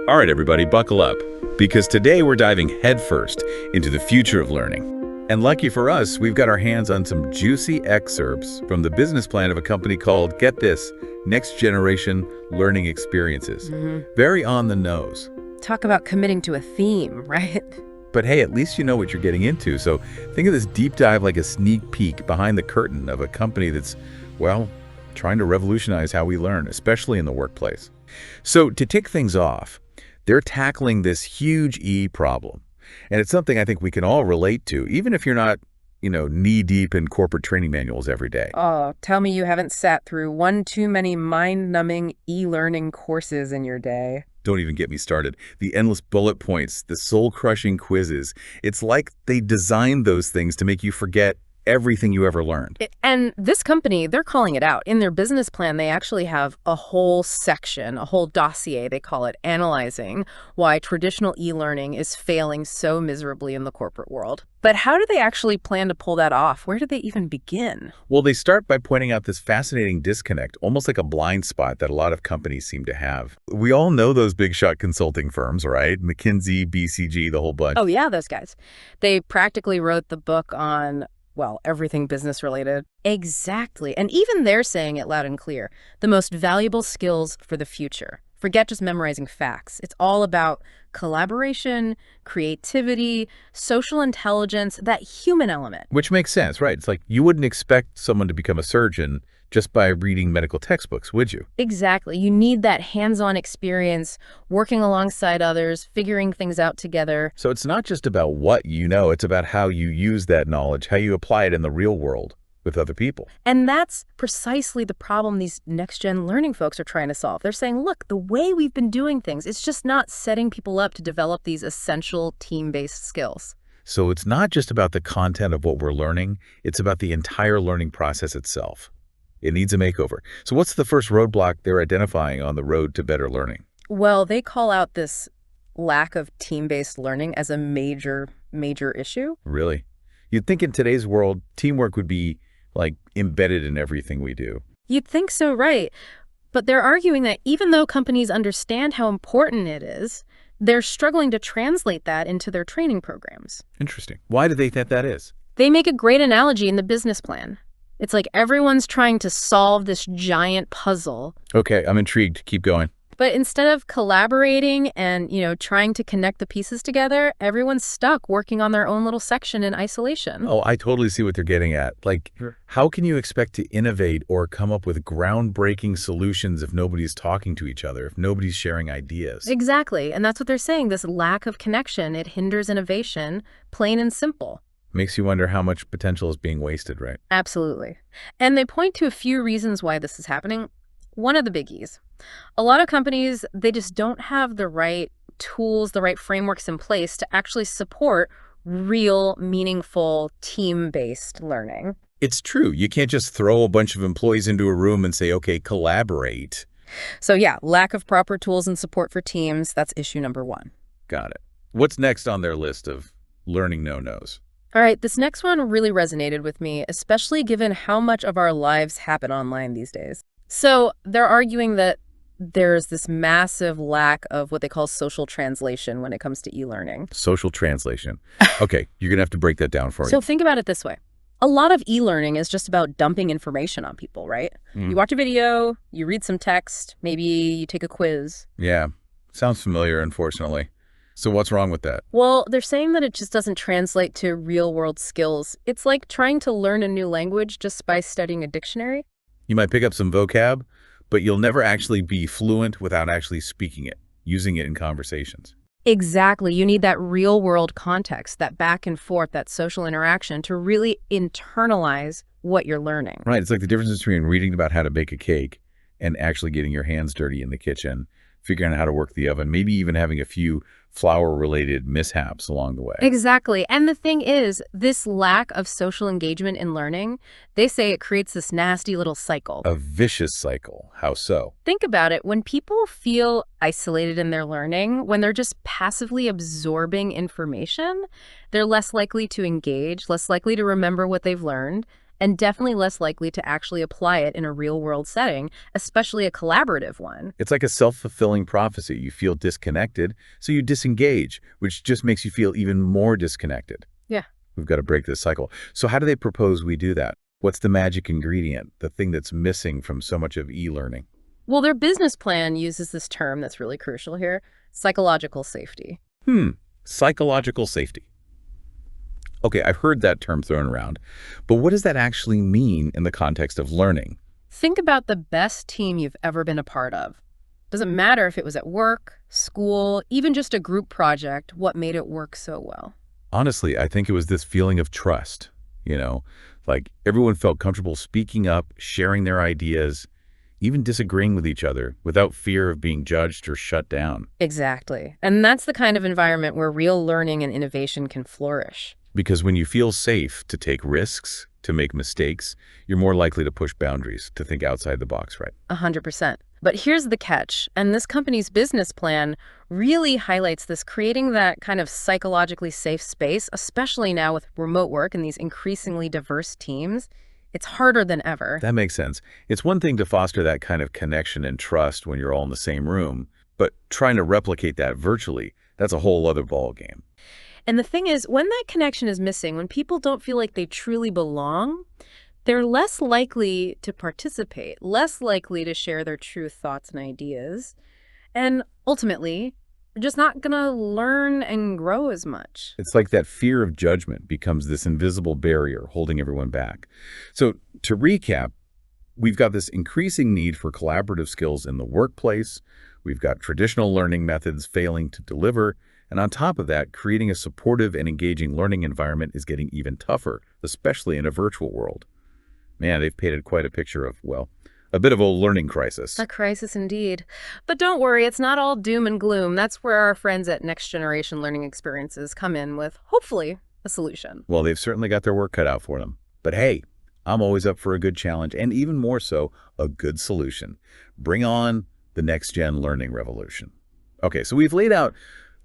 All right, everybody, buckle up, because today we're diving headfirst into the future of learning. And lucky for us, we've got our hands on some juicy excerpts from the business plan of a company called, get this, Next Generation Learning Experiences. Very on the nose. Talk about committing to a theme, right? But hey, at least you know what you're getting into. So think of this deep dive like a sneak peek behind the curtain of a company that's, well, trying to revolutionize how we learn, especially in the workplace. So to tick things off, they're tackling this huge E problem. And it's something I think we can all relate to, even if you're not, knee-deep in corporate training manuals every day. Oh, tell me you haven't sat through one too many mind-numbing e-learning courses in your day. Don't even get me started. The endless bullet points, the soul-crushing quizzes. It's like they designed those things to make you forget everything you ever learned. And this company, they're calling it out. In their business plan, they actually have a whole section, a whole dossier, they call it, analyzing why traditional e-learning is failing so miserably in the corporate world. But how do they actually plan to pull that off? Where do they even begin? Well, they start by pointing out this fascinating disconnect, almost like a blind spot that a lot of companies seem to have. We all know those big shot consulting firms, right? McKinsey, BCG, the whole bunch. Oh, yeah, those guys. They practically wrote the book on, well, everything business related. Exactly. And even they're saying it loud and clear. The most valuable skills for the future. Forget just memorizing facts. It's all about collaboration, creativity, social intelligence, that human element. Which makes sense, right? It's like you wouldn't expect someone to become a surgeon just by reading medical textbooks, would you? Exactly. You need that hands-on experience, working alongside others, figuring things out together. So it's not just about what you know, it's about how you use that knowledge, how you apply it in the real world with other people. And that's precisely the problem these next-gen learning folks are trying to solve. They're saying, look, the way we've been doing things, it's just not setting people up to develop these essential team-based skills. So it's not just about the content of what we're learning, it's about the entire learning process itself. It needs a makeover. So what's the first roadblock they're identifying on the road to better learning? Well, they call out this lack of team-based learning as a major issue. Really? You'd think in today's world, teamwork would be like embedded in everything we do. You'd think so, right? But they're arguing that even though companies understand how important it is, they're struggling to translate that into their training programs. Interesting. Why do they think that is? They make a great analogy in the business plan. It's like everyone's trying to solve this giant puzzle. Okay, I'm intrigued. Keep going. But instead of collaborating and, trying to connect the pieces together, everyone's stuck working on their own little section in isolation. Oh, I totally see what they're getting at. Like, how can you expect to innovate or come up with groundbreaking solutions if nobody's talking to each other, if nobody's sharing ideas? Exactly. And that's what they're saying. This lack of connection, it hinders innovation, plain and simple. Makes you wonder how much potential is being wasted, right? Absolutely. And they point to a few reasons why this is happening. One of the biggies. A lot of companies, they just don't have the right tools, the right frameworks in place to actually support real, meaningful, team-based learning. It's true. You can't just throw a bunch of employees into a room and say, okay, collaborate. So yeah, lack of proper tools and support for teams, that's issue number one. Got it. What's next on their list of learning no-nos? All right, this next one really resonated with me, especially given how much of our lives happen online these days. So they're arguing that there's this massive lack of what they call social translation when it comes to e-learning. Social translation. Okay, you're going to have to break that down for me. So think about it this way. A lot of e-learning is just about dumping information on people, right? You watch a video, you read some text, maybe you take a quiz. Yeah, sounds familiar, unfortunately. So what's wrong with that? Well, they're saying that it just doesn't translate to real-world skills. It's like trying to learn a new language just by studying a dictionary. You might pick up some vocab, but you'll never actually be fluent without actually speaking it, using it in conversations. Exactly. You need that real-world context, that back and forth, that social interaction to really internalize what you're learning. Right. It's like the difference between reading about how to bake a cake and actually getting your hands dirty in the kitchen, figuring out how to work the oven, maybe even having a few flour-related mishaps along the way. Exactly. And the thing is, this lack of social engagement in learning, they say it creates this nasty little cycle. A vicious cycle. How so? Think about it. When people feel isolated in their learning, when they're just passively absorbing information, they're less likely to engage, less likely to remember what they've learned, and definitely less likely to actually apply it in a real-world setting, especially a collaborative one. It's like a self-fulfilling prophecy. You feel disconnected, so you disengage, which just makes you feel even more disconnected. Yeah. We've got to break this cycle. So how do they propose we do that? What's the magic ingredient, the thing that's missing from so much of e-learning? Well, their business plan uses this term that's really crucial here, psychological safety. Psychological safety. Okay, I've heard that term thrown around, but what does that actually mean in the context of learning? Think about the best team you've ever been a part of. Doesn't matter if it was at work, school, even just a group project, what made it work so well. Honestly, I think it was this feeling of trust, like everyone felt comfortable speaking up, sharing their ideas, even disagreeing with each other without fear of being judged or shut down. Exactly. And that's the kind of environment where real learning and innovation can flourish. Because when you feel safe to take risks, to make mistakes, you're more likely to push boundaries, to think outside the box, right? 100%. But here's the catch, and this company's business plan really highlights this, creating that kind of psychologically safe space, especially now with remote work and these increasingly diverse teams. It's harder than ever. That makes sense. It's one thing to foster that kind of connection and trust when you're all in the same room, but trying to replicate that virtually, that's a whole other ballgame. And the thing is, when that connection is missing, when people don't feel like they truly belong, they're less likely to participate, less likely to share their true thoughts and ideas, and ultimately, they're just not going to learn and grow as much. It's like that fear of judgment becomes this invisible barrier holding everyone back. So to recap, we've got this increasing need for collaborative skills in the workplace. We've got traditional learning methods failing to deliver. And on top of that, creating a supportive and engaging learning environment is getting even tougher, especially in a virtual world. Man, they've painted quite a picture of, well, a bit of a learning crisis. A crisis indeed. But don't worry, it's not all doom and gloom. That's where our friends at Next Generation Learning Experiences come in with, hopefully, a solution. Well, they've certainly got their work cut out for them. But hey, I'm always up for a good challenge, and even more so, a good solution. Bring on the next-gen learning revolution. Okay, so we've laid out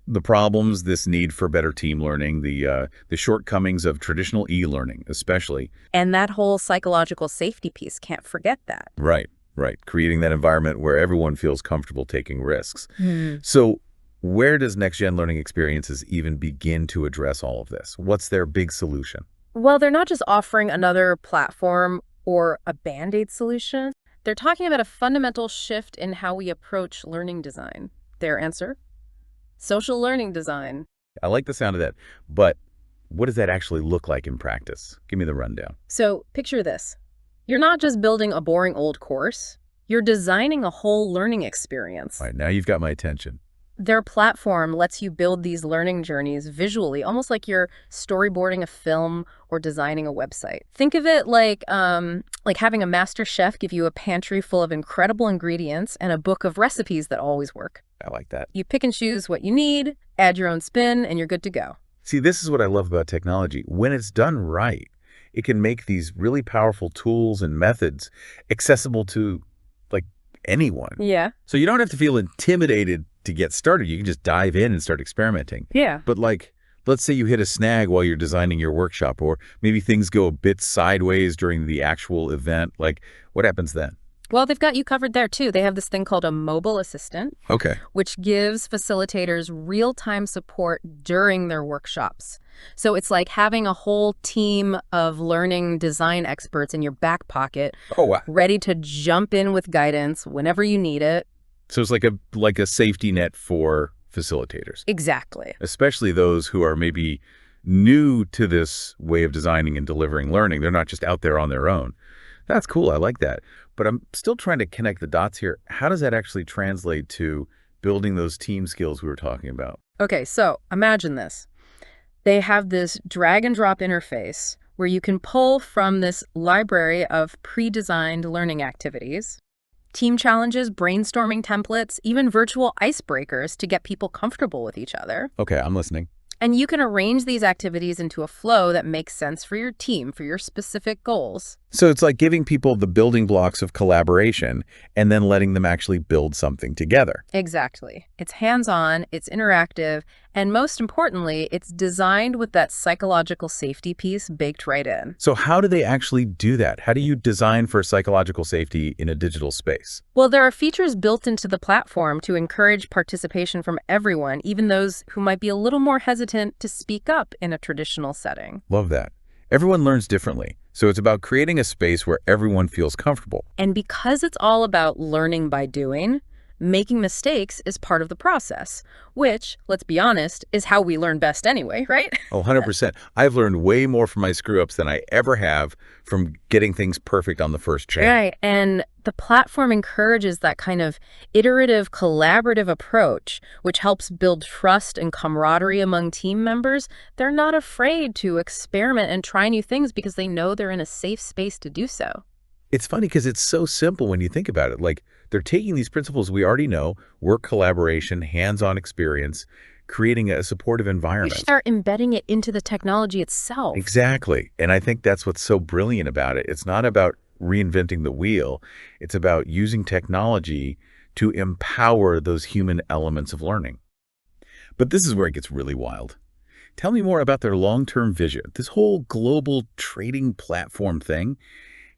the problems, this need for better team learning, the shortcomings of traditional e-learning, especially. And that whole psychological safety piece, can't forget that. Right. Creating that environment where everyone feels comfortable taking risks. So where does next-gen learning experiences even begin to address all of this? What's their big solution? Well, they're not just offering another platform or a Band-Aid solution. They're talking about a fundamental shift in how we approach learning design. Their answer? Social learning design. I like the sound of that, but what does that actually look like in practice? Give me the rundown. So picture this. You're not just building a boring old course. You're designing a whole learning experience. All right, now you've got my attention. Their platform lets you build these learning journeys visually, almost like you're storyboarding a film or designing a website. Think of it like having a master chef give you a pantry full of incredible ingredients and a book of recipes that always work. I like that. You pick and choose what you need, add your own spin, and you're good to go. See, this is what I love about technology. When it's done right, it can make these really powerful tools and methods accessible to, like, anyone. Yeah. So you don't have to feel intimidated to get started. You can just dive in and start experimenting. Yeah. But like, let's say you hit a snag while you're designing your workshop, or maybe things go a bit sideways during the actual event. Like, what happens then? Well, they've got you covered there, too. They have this thing called a mobile assistant, Okay. which gives facilitators real-time support during their workshops. So it's like having a whole team of learning design experts in your back pocket, Oh, wow. ready to jump in with guidance whenever you need it. So it's like a safety net for facilitators, Exactly. especially those who are maybe new to this way of designing and delivering learning. They're not just out there on their own. That's cool. I like that. But I'm still trying to connect the dots here. How does that actually translate to building those team skills we were talking about? Okay, so imagine this. They have this drag and drop interface where you can pull from this library of pre-designed learning activities, team challenges, brainstorming templates, even virtual icebreakers to get people comfortable with each other. Okay, I'm listening. And you can arrange these activities into a flow that makes sense for your team, for your specific goals. So it's like giving people the building blocks of collaboration and then letting them actually build something together. Exactly. It's hands-on, it's interactive, And most importantly, it's designed with that psychological safety piece baked right in. So how do they actually do that? How do you design for psychological safety in a digital space? Well, there are features built into the platform to encourage participation from everyone, even those who might be a little more hesitant to speak up in a traditional setting. Love that. Everyone learns differently, so it's about creating a space where everyone feels comfortable. And because it's all about learning by doing, making mistakes is part of the process, which, let's be honest, is how we learn best anyway, right? Oh, 100%. I've learned way more from my screw-ups than I ever have from getting things perfect on the first try. Right. And the platform encourages that kind of iterative, collaborative approach, which helps build trust and camaraderie among team members. They're not afraid to experiment and try new things because they know they're in a safe space to do so. It's funny because it's so simple when you think about it. Like, they're taking these principles we already know, work collaboration, hands-on experience, creating a supportive You environment. start embedding it into the technology itself. Exactly. And I think that's what's so brilliant about it. It's not about reinventing the wheel. It's about using technology to empower those human elements of learning. But this is where it gets really wild. Tell me more about their long-term vision. This whole global trading platform thing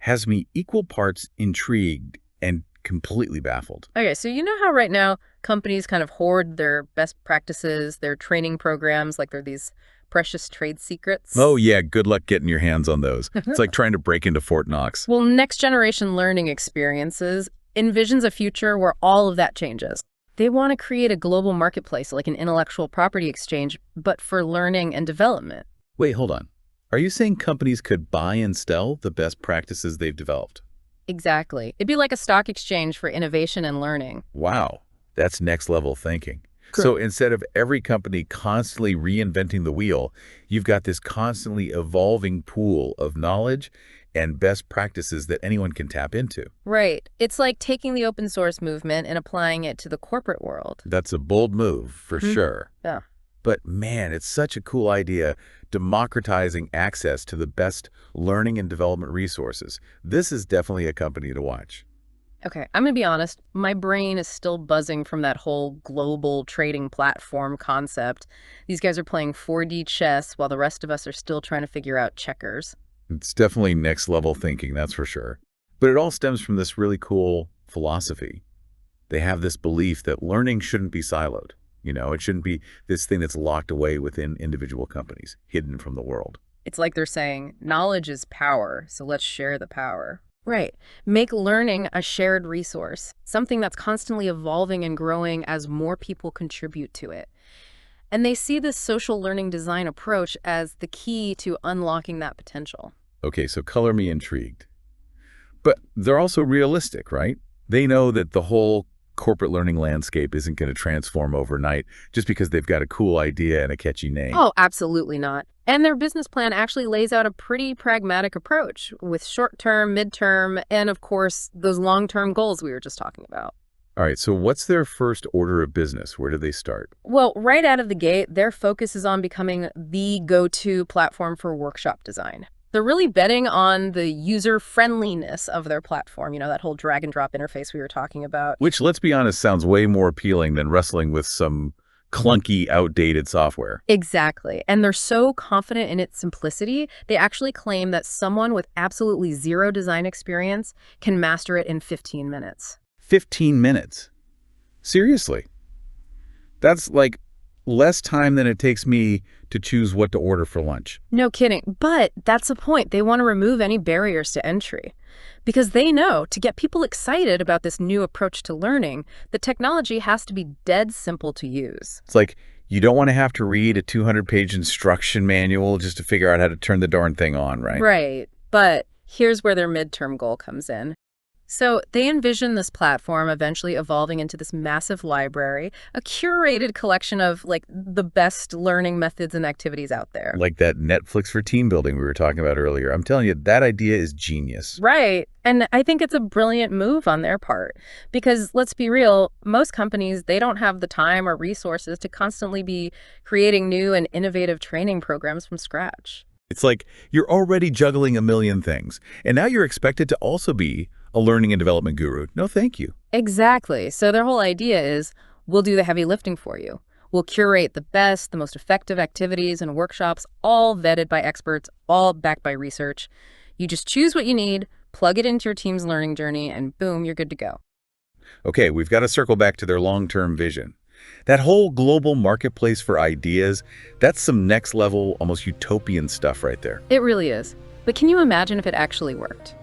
has me equal parts intrigued and completely baffled. Okay, so you know how right now companies kind of hoard their best practices, their training programs, like they're these precious trade secrets? Oh yeah, good luck getting your hands on those. It's like trying to break into Fort Knox. Well, next generation learning experiences envisions a future where all of that changes. They want to create a global marketplace, like an intellectual property exchange, but for learning and development. Wait, hold on. Are you saying companies could buy and sell the best practices they've developed? Exactly. It'd be like a stock exchange for innovation and learning. Wow, that's next level thinking. So instead of every company constantly reinventing the wheel, you've got this constantly evolving pool of knowledge and best practices that anyone can tap into. Right. It's like taking the open source movement and applying it to the corporate world. That's a bold move, for sure. Yeah. But man, it's such a cool idea, democratizing access to the best learning and development resources. This is definitely a company to watch. Okay, I'm going to be honest. My brain is still buzzing from that whole global trading platform concept. These guys are playing 4D chess while the rest of us are still trying to figure out checkers. It's definitely next level thinking, that's for sure. But it all stems from this really cool philosophy. They have this belief that learning shouldn't be siloed. You know, it shouldn't be this thing that's locked away within individual companies, hidden from the world. It's like they're saying, knowledge is power, so let's share the power. Right. Make learning a shared resource, something that's constantly evolving and growing as more people contribute to it. And they see this social learning design approach as the key to unlocking that potential. Okay, so color me intrigued. But they're also realistic, right? They know that the whole corporate learning landscape isn't going to transform overnight just because they've got a cool idea and a catchy name. Oh, absolutely not. And their business plan actually lays out a pretty pragmatic approach with short-term, mid-term, and of course, those long-term goals we were just talking about. All right, so what's their first order of business? Where do they start? Well, right out of the gate, their focus is on becoming the go-to platform for workshop design. They're really betting on the user-friendliness of their platform, you know, that whole drag-and-drop interface we were talking about. Which, let's be honest, sounds way more appealing than wrestling with some clunky, outdated software. Exactly. And they're so confident in its simplicity, they actually claim that someone with absolutely zero design experience can master it in 15 minutes. 15 minutes. Seriously. That's like less time than it takes me to choose what to order for lunch. No kidding. But that's the point. They want to remove any barriers to entry because they know to get people excited about this new approach to learning, the technology has to be dead simple to use. It's like you don't want to have to read a 200-page instruction manual just to figure out how to turn the darn thing on, right? Right. But here's where their midterm goal comes in. So they envision this platform eventually evolving into this massive library, a curated collection of like the best learning methods and activities out there. Like that Netflix for team building we were talking about earlier. I'm telling you, that idea is genius. Right. And I think it's a brilliant move on their part because let's be real, most companies, they don't have the time or resources to constantly be creating new and innovative training programs from scratch. It's like you're already juggling a million things, and now you're expected to also be a learning and development guru. No, thank you. Exactly. So their whole idea is we'll do the heavy lifting for you. We'll curate the best, the most effective activities and workshops, all vetted by experts, all backed by research. You just choose what you need, plug it into your team's learning journey, and boom, you're good to go. Okay, we've got to circle back to their long-term vision. That whole global marketplace for ideas, that's some next-level, almost utopian stuff right there. It really is. But can you imagine if it actually worked?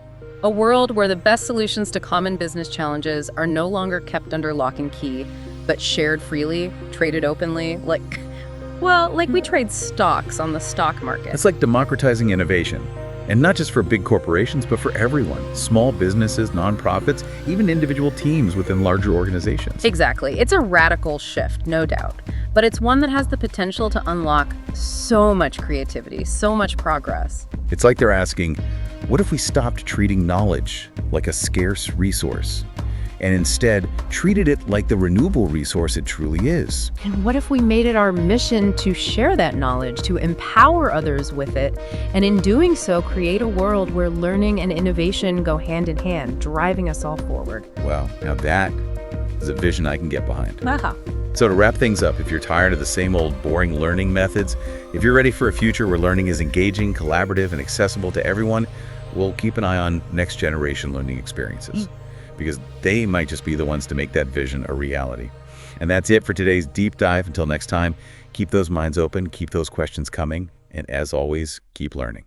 A world where the best solutions to common business challenges are no longer kept under lock and key, but shared freely, traded openly, like we trade stocks on the stock market. It's like democratizing innovation. And not just for big corporations, but for everyone. Small businesses, nonprofits, even individual teams within larger organizations. Exactly. It's a radical shift, no doubt. But it's one that has the potential to unlock so much creativity, so much progress. It's like they're asking, what if we stopped treating knowledge like a scarce resource, and instead treated it like the renewable resource it truly is? And what if we made it our mission to share that knowledge, to empower others with it, and in doing so, create a world where learning and innovation go hand in hand, driving us all forward? Well, now that is a vision I can get behind. Aha. So to wrap things up, if you're tired of the same old boring learning methods, if you're ready for a future where learning is engaging, collaborative, and accessible to everyone, we'll keep an eye on next generation learning experiences, because they might just be the ones to make that vision a reality. And that's it for today's deep dive. Until next time, keep those minds open, keep those questions coming, and as always, keep learning.